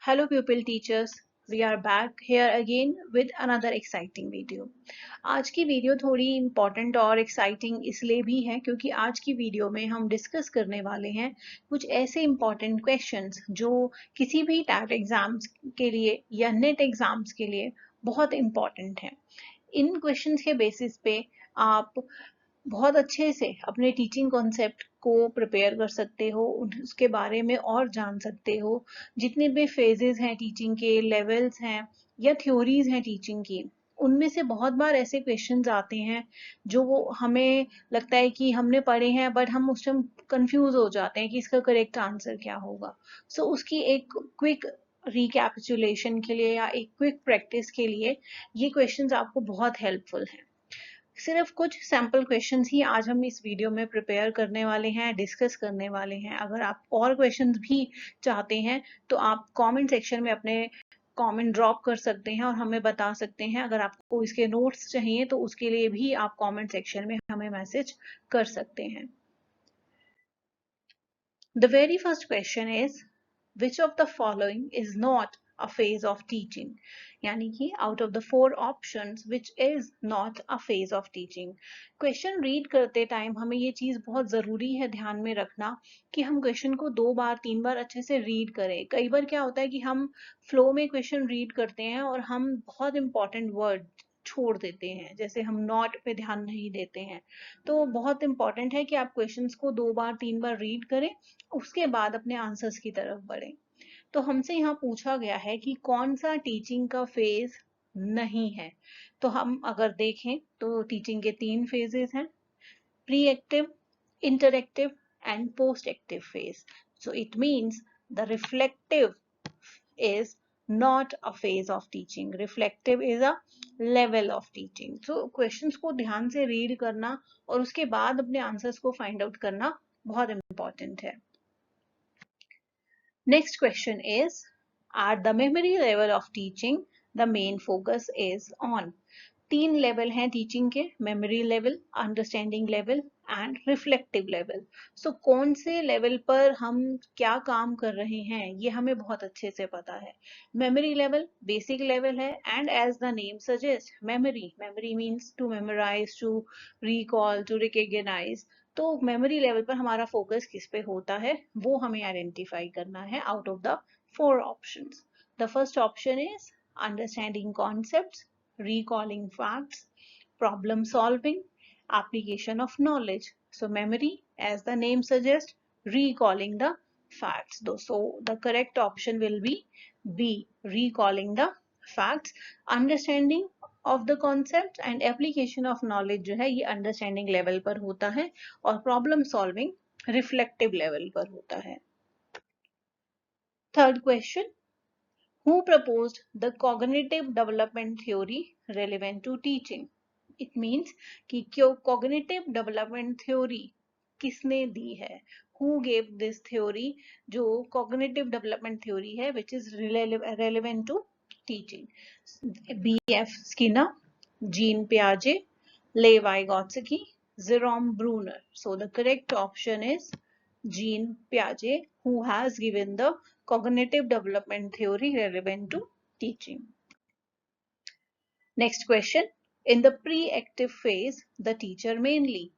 Hello pupil teachers, we are back here again with another exciting video. आज की video थोड़ी important और exciting इसलिए भी है क्योंकि आज की वीडियो में हम डिस्कस करने वाले हैं कुछ ऐसे इम्पोर्टेंट क्वेश्चंस जो किसी भी टैट एग्जाम्स के लिए या नेट एग्जाम्स के लिए बहुत इम्पोर्टेंट हैं। इन क्वेश्चंस के बेसिस पे आप बहुत अच्छे से अपने टीचिंग कॉन्सेप्ट को प्रिपेयर कर सकते हो, उसके बारे में और जान सकते हो। जितने भी फेजेस हैं टीचिंग के, लेवल्स हैं या थ्योरीज हैं टीचिंग की, उनमें से बहुत बार ऐसे क्वेश्चंस आते हैं जो वो हमें लगता है कि हमने पढ़े हैं बट हम उस टाइम कंफ्यूज हो जाते हैं कि इसका करेक्ट आंसर क्या होगा। सो उसकी एक क्विक रिकैपिचुलेशन के लिए या एक क्विक प्रैक्टिस के लिए ये क्वेश्चंस आपको बहुत हेल्पफुल हैं। सिर्फ कुछ सैम्पल क्वेश्चंस ही आज हम इस वीडियो में प्रिपेयर करने वाले हैं, डिस्कस करने वाले हैं। अगर आप और क्वेश्चंस भी चाहते हैं तो आप कमेंट सेक्शन में अपने कमेंट ड्रॉप कर सकते हैं और हमें बता सकते हैं। अगर आपको इसके नोट्स चाहिए तो उसके लिए भी आप कमेंट सेक्शन में हमें मैसेज कर सकते हैं। The very first question is, which of the following is not a phase of teaching? यानी कि out of the four options, which is not a phase of teaching? Question read करते time हमें ये चीज बहुत जरूरी है ध्यान में रखना कि हम क्वेश्चन को 2 बार 3 बार अच्छे से रीड करें। कई बार क्या होता है कि हम फ्लो में क्वेश्चन रीड करते हैं और हम बहुत इंपॉर्टेंट वर्ड छोड़ देते हैं, जैसे हम नॉट पे ध्यान नहीं देते हैं। तो बहुत इंपॉर्टेंट है कि आप क्वेश्चंस को 2 बार 3 बार रीड करें, उसके बाद अपने आंसर्स की तरफ बढ़े। तो हमसे यहाँ पूछा गया है कि कौन सा टीचिंग का फेज नहीं है। तो हम अगर देखें तो टीचिंग के 3 फेजेस हैं, pre active, interactive and post active phase. So it means the reflective is not a phase of teaching. Reflective is a level of teaching. So questions को ध्यान से रीड करना और उसके बाद अपने आंसर्स को फाइंड आउट करना बहुत इंपॉर्टेंट है। Next question is, at the memory level of teaching, the main focus is on. 3 level हैं टीचिंग के, memory level, understanding level and reflective level. So कौन से लेवल पर हम क्या काम कर रहे हैं ये हमें बहुत अच्छे से पता है। मेमोरी लेवल बेसिक लेवल है and as the name suggest, memory means to memorise, to recall, to recognise. तो मेमोरी लेवल पर हमारा फोकस किस पे होता है वो हमें आइडेंटिफाई करना है out of the 4 options. The first option is understanding concepts, recalling facts, problem solving, application of knowledge. So memory, as the name suggests, recalling the facts. So the correct option will be B, recalling the facts. Understanding of the concept and application of knowledge जो है ये understanding level पर होता है और problem solving reflective level पर होता है। Third question, who proposed the cognitive development theory relevant to teaching? It means कि क्यों cognitive development theory किसने दी है? Who gave this theory? जो cognitive development theory है which is relevant to teaching. B.F. Skinner, Jean Piaget, Levi-Vygotsky, Jerome Bruner. So the correct option is Jean Piaget, who has given the cognitive development theory relevant to teaching. Next question, in the pre-active phase, the teacher mainly.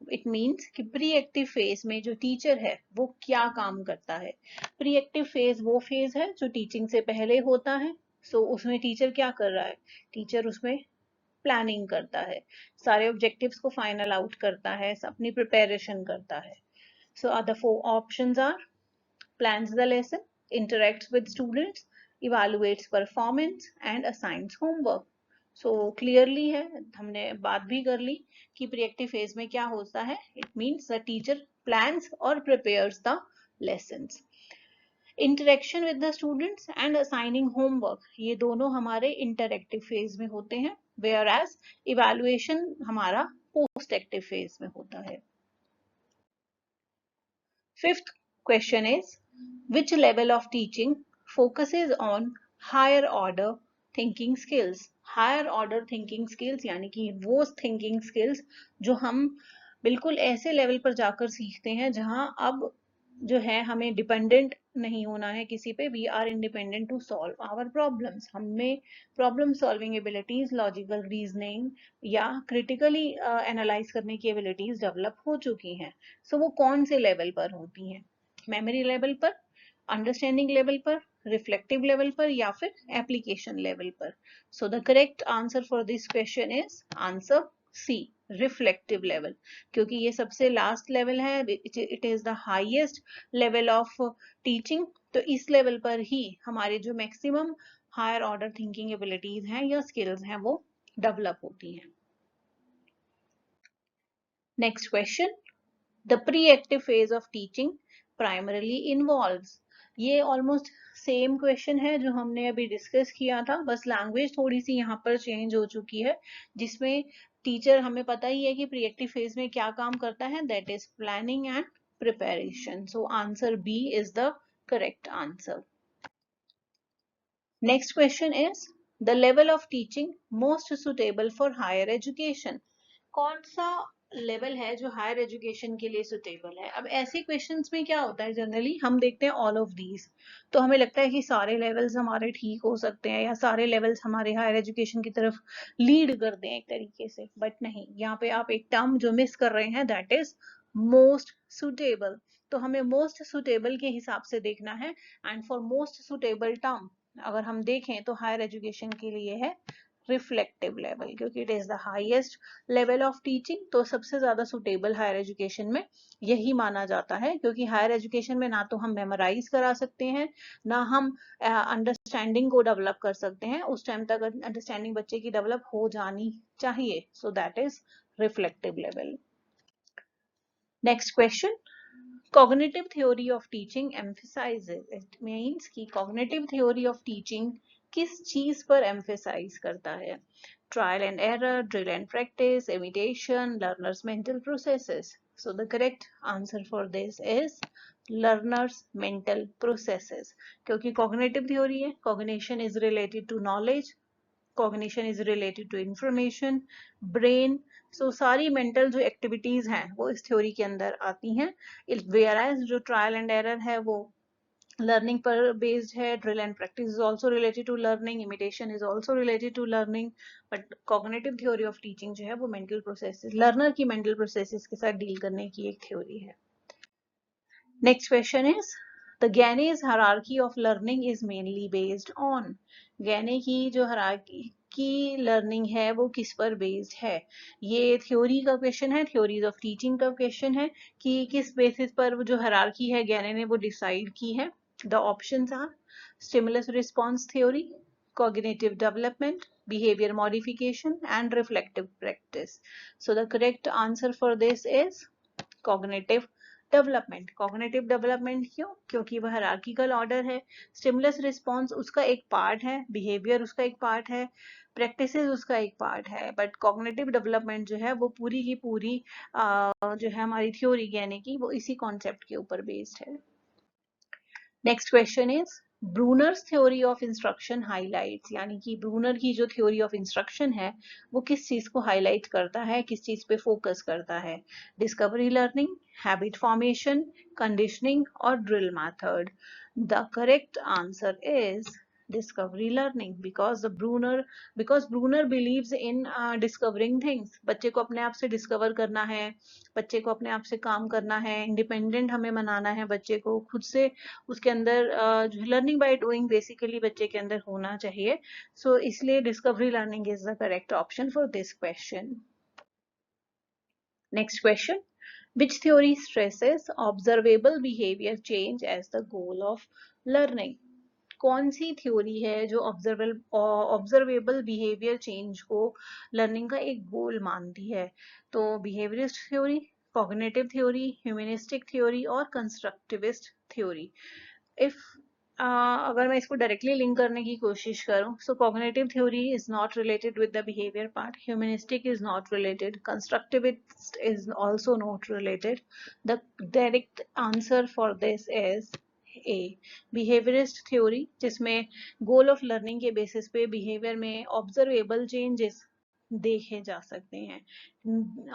It means कि pre-active phase में जो teacher है वो क्या काम करता है। pre-active phase वो phase है जो teaching से पहले होता है। So उसमें teacher क्या कर रहा है? teacher उसमें प्लानिंग करता है, सारे ऑब्जेक्टिव्स को फाइनल आउट करता है, अपनी प्रिपरेशन करता है। So other 4 options are plans the lesson, interacts with students, evaluates performance and assigns homework. So clearly है, हमने बात भी कर ली कि प्रीएक्टिव फेज में क्या होता है। It means the teacher plans और prepares the lessons. Interaction with the students and assigning homework, ये दोनों हमारे इंटरएक्टिव फेज में होते हैं, whereas evaluation हमारा पोस्ट एक्टिव फेज में होता है। Fifth question is, which level of teaching focuses on higher order thinking skills? Higher order thinking skills यानी कि वो thinking skills जो हम बिल्कुल ऐसे लेवल पर जाकर सीखते हैं जहां अब जो है हमें डिपेंडेंट नहीं होना है किसी पे, we are independent to solve our problems. हमें problem solving abilities, logical reasoning या क्रिटिकली एनालाइज करने की एबिलिटीज डेवलप हो चुकी हैं। सो वो कौन से लेवल पर होती हैं? मेमोरी लेवल पर, अंडरस्टैंडिंग लेवल पर, रिफ्लेक्टिव लेवल पर, या फिर एप्लीकेशन लेवल पर? So the correct answer for this question is answer C, reflective level, क्योंकि ये सबसे लास्ट लेवल है, it is the highest level of teaching. तो इस लेवल पर ही हमारे जो maximum higher order thinking abilities हैं या स्किल्स हैं वो डेवलप होती हैं। Next question, the preactive phase of teaching primarily involves. ये ऑलमोस्ट सेम क्वेश्चन है जो हमने अभी डिस्कस किया था, बस लैंग्वेज थोड़ी सी यहाँ पर चेंज हो चुकी है, जिसमें टीचर, हमें पता ही है कि प्री एक्टिव फेज में क्या काम करता है, that is planning and preparation. So answer B is the correct answer. Next question is the level of teaching most suitable for higher education. कौन सा लेवल है जो हायर एजुकेशन के लिए सुटेबल है? अब ऐसे क्वेश्चंस में क्या होता है, जनरली हम देखते हैं ऑल ऑफ दीज, तो हमें लगता है कि सारे लेवल्स हमारे ठीक हो सकते हैं या सारे लेवल्स हमारे हायर एजुकेशन की तरफ लीड करते हैं एक तरीके से, बट नहीं, यहाँ पे आप एक टर्म जो मिस कर रहे हैं, दैट इज मोस्ट सुटेबल। तो हमें मोस्ट सुटेबल के हिसाब से देखना है, and for most suitable term अगर हम देखें तो हायर एजुकेशन के लिए है रिफ्लेक्टिव लेवल, क्योंकि it is the highest level of teaching. तो सबसे ज्यादा सुटेबल हायर एजुकेशन में यही माना जाता है, क्योंकि हायर एजुकेशन में ना तो हम मेमोराइज करा सकते हैं, ना हम अंडरस्टैंडिंग को डेवलप कर सकते हैं। उस टाइम तक अंडरस्टैंडिंग बच्चे की डेवलप हो जानी चाहिए। So that is reflective level. Next question, cognitive theory of teaching emphasizes, it means कि cognitive theory of teaching किस चीज पर emphasize करता है? Trial and error, drill and practice, imitation, learners mental processes. So the correct answer for this is learners mental processes, क्योंकि cognitive theory है, cognition is related to knowledge, cognition is related to information, brain. So सारी mental जो activities हैं वो इस theory के अंदर आती हैं। वेयरएज जो ट्रायल एंड एरर है वो लर्निंग पर बेस्ड है, drill and practice is also related to learning, imitation is also related to learning, but cognitive theory of teaching जो है वो मेंटल प्रोसेसेस, लर्नर की मेंटल प्रोसेसेस के साथ डील करने की एक थ्योरी है। Next question is, the Ghanese hierarchy of learning is mainly based on. गैने की जो hierarchy की लर्निंग है वो किस पर बेस्ड है? ये थ्योरी का क्वेश्चन है, थ्योरीज ऑफ टीचिंग का क्वेश्चन है कि किस बेसिस पर जो हायरार्की है गैने ने वो डिसाइड की है। The options are stimulus response theory, cognitive development, behavior modification, and reflective practice. So the correct answer for this is cognitive development. Cognitive development क्यों? क्योंकि वह हायरार्किकल ऑर्डर है, स्टिमुलस रिस्पॉन्स उसका एक पार्ट है, बिहेवियर उसका एक पार्ट है, प्रैक्टिसेस उसका एक पार्ट है, बट कॉग्निटिव डेवलपमेंट जो है वो पूरी की पूरी जो है हमारी थ्योरी कहने की वो इसी कॉन्सेप्ट के ऊपर बेस्ड है। Next question is, Brunner's theory of instruction highlights, यानी कि ब्रूनर की जो थ्योरी ऑफ इंस्ट्रक्शन है वो किस चीज को हाईलाइट करता है, किस चीज पे फोकस करता है? Discovery learning, habit formation, conditioning और drill method. The correct answer is discovery learning, because Bruner believes in discovering things. बच्चे को अपने आप से डिस्कवर करना है, बच्चे को अपने आप से काम करना है, इंडिपेंडेंट हमें बनाना है बच्चे को, खुद से उसके अंदर लर्निंग बाय डूइंग बेसिकली बच्चे के अंदर होना चाहिए। सो इसलिए discovery learning is the correct option for this question. Next question, which theory stresses observable behavior change as the goal of learning? कौन सी थ्योरी है जो ऑब्जर्वेबल बिहेवियर चेंज को लर्निंग का एक गोल मानती है? तो behaviourist theory, cognitive theory, humanistic theory और कंस्ट्रक्टिविस्ट थ्योरी। इफ अगर मैं इसको डायरेक्टली लिंक करने की कोशिश करूं, so cognitive theory is not related with the behaviour part, humanistic is not related, constructivist is also not related. The direct answer for this is A, behaviourist theory, जिसमें goal of learning के basis पे behaviour में observable changes देखे जा सकते हैं।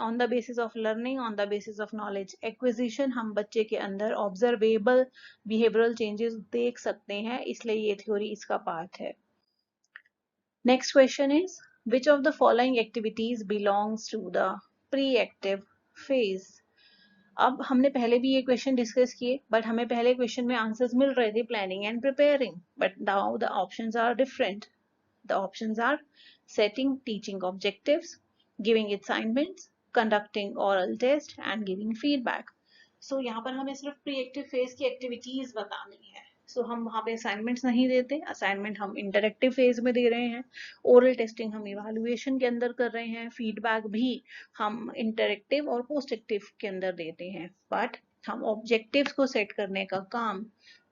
On the basis of learning, on the basis of knowledge acquisition हम बच्चे के अंदर ऑब्जर्वेबल बिहेवियरल चेंजेस देख सकते हैं, इसलिए ये थ्योरी इसका पार्ट है। Next question is which of the following activities belongs to the preactive phase. अब हमने पहले भी ये क्वेश्चन डिस्कस किए, बट हमें पहले क्वेश्चन में आंसर्स मिल रहे थे planning and preparing, but now the options are different. The options are setting teaching objectives, giving assignments, conducting oral test and giving feedback. So यहाँ पर हमें सिर्फ प्रीएक्टिव फेज की एक्टिविटीज बतानी है. So हम वहाँ पे असाइनमेंट्स नहीं देते, असाइनमेंट हम इंटरेक्टिव फेज में दे रहे हैं, ओरल टेस्टिंग हम इवालुएशन के अंदर कर रहे हैं, फीडबैक भी हम इंटरेक्टिव और पोस्ट एक्टिव के अंदर देते हैं, बट हम ऑब्जेक्टिव्स को सेट करने का काम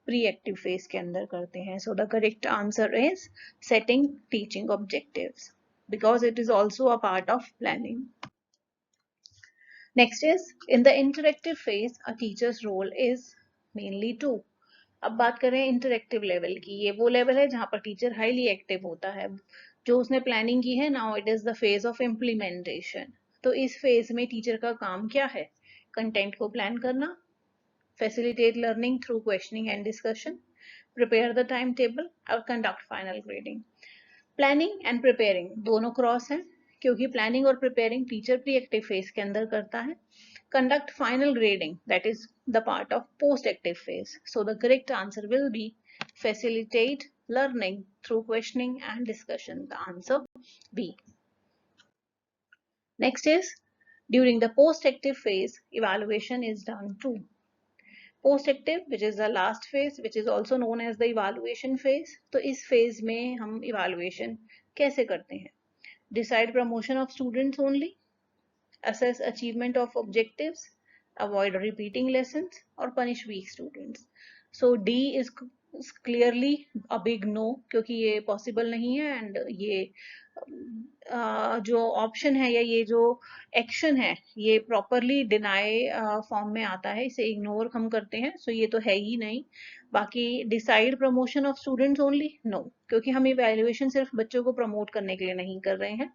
प्री-एक्टिव फेज के अंदर करते हैं. So the correct answer is setting teaching objectives because it is also a part of planning. Next is in the interactive phase a teacher's role is mainly two. अब बात करें इंटरेक्टिव लेवल की, ये वो लेवल है जहां पर teacher highly active होता है. जो उसने प्लानिंग की है, now it is the phase of implementation. तो इस फेज में टीचर का काम क्या है? कंटेंट को प्लान करना, facilitate learning through questioning and discussion, prepare the timetable और conduct final grading. Planning and preparing दोनों क्रॉस हैं, क्योंकि planning और preparing टीचर प्री-एक्टिव फेज के अंदर करता है. Conduct final grading, that is the part of post-active phase. So the correct answer will be facilitate learning through questioning and discussion. The answer B. Next is during the post-active phase, evaluation is done too. Post-active, which is the last phase, which is also known as the evaluation phase. तो इस phase में हम evaluation कैसे करते हैं? Decide promotion of students only, assess achievement of objectives, avoid repeating lessons, or punish weak students. So D is clearly a big no, क्योंकि ये possible नहीं है, and ये जो ऑप्शन है या ये जो एक्शन है ये प्रॉपरली डिनाई फॉर्म में आता है, इसे इग्नोर हम करते हैं. सो ये तो है ही नहीं. बाकी decide promotion of students only, no, क्योंकि हम इवैल्यूएशन सिर्फ बच्चों को प्रमोट करने के लिए नहीं कर रहे हैं.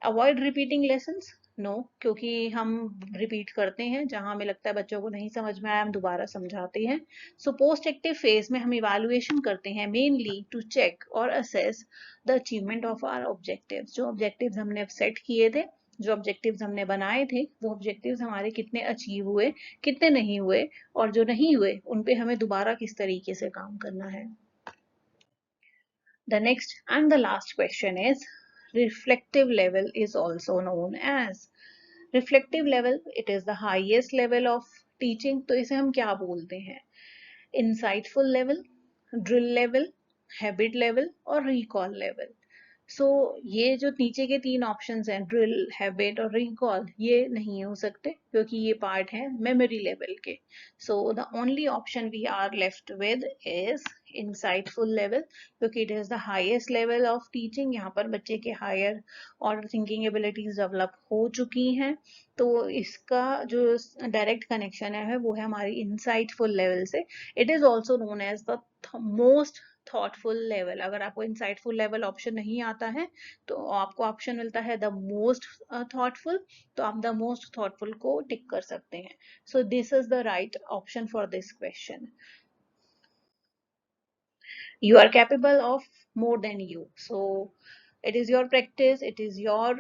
अवॉइड रिपीटिंग लेसन्स, नो, क्योंकि हम रिपीट करते हैं, जहां हमें लगता है बच्चों को नहीं समझ में आया हम दोबारा समझाते हैं. सो पोस्ट एक्टिव फेज में हम इवैल्यूएशन करते हैं मेनली टू चेक और assess the achievement of our objectives. जो ऑब्जेक्टिव्स हमने सेट किए थे, जो ऑब्जेक्टिव्स हमने बनाए थे, वो ऑब्जेक्टिव्स हमारे कितने अचीव हुए, कितने नहीं हुए, और जो नहीं हुए उन पे हमें दोबारा किस तरीके से काम करना है. The next and the last question is reflective level is also known as. Reflective level, it is the highest level of teaching. तो इसे हम क्या बोलते हैं? Insightful level, drill level, habit level और recall level. सो ये जो नीचे के तीन ऑप्शंस हैं, ड्रिल, हैबिट और रिकॉल, ये नहीं हो सकते क्योंकि ये पार्ट है मेमोरी लेवल के. So the only option we are left with is insightful level, क्योंकि it is the highest level of teaching. यहाँ पर बच्चे के हायर और थिंकिंग एबिलिटीज डेवलप हो चुकी हैं, तो इसका जो डायरेक्ट कनेक्शन है वो है हमारी इंसाइटफुल लेवल से. It is also known as the most thoughtful level. अगर आपको इंसाइटफुल लेवल ऑप्शन नहीं आता है तो आपको ऑप्शन मिलता है द मोस्ट थॉटफुल, तो आप द मोस्ट थॉटफुल को टिक कर सकते हैं. So this is the right option for this question. You are capable of more than you. So it is your practice, it is your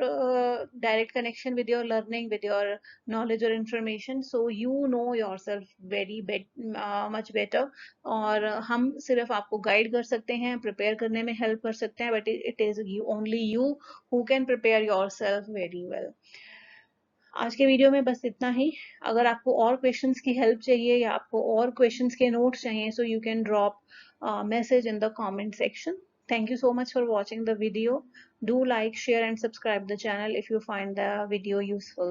direct connection with your learning, with your knowledge or information. So you know yourself very much better. और हम सिर्फ आपको guide कर सकते हैं, prepare करने में help कर सकते हैं, but it is only you who can prepare yourself very well. आज के वीडियो में बस इतना ही. अगर आपको और क्वेश्चंस की हेल्प चाहिए या आपको और क्वेश्चंस के नोट्स चाहिए, so you can drop message in the comment section. Thank you so much for watching the video. Do like, share and subscribe the channel if you find the video useful.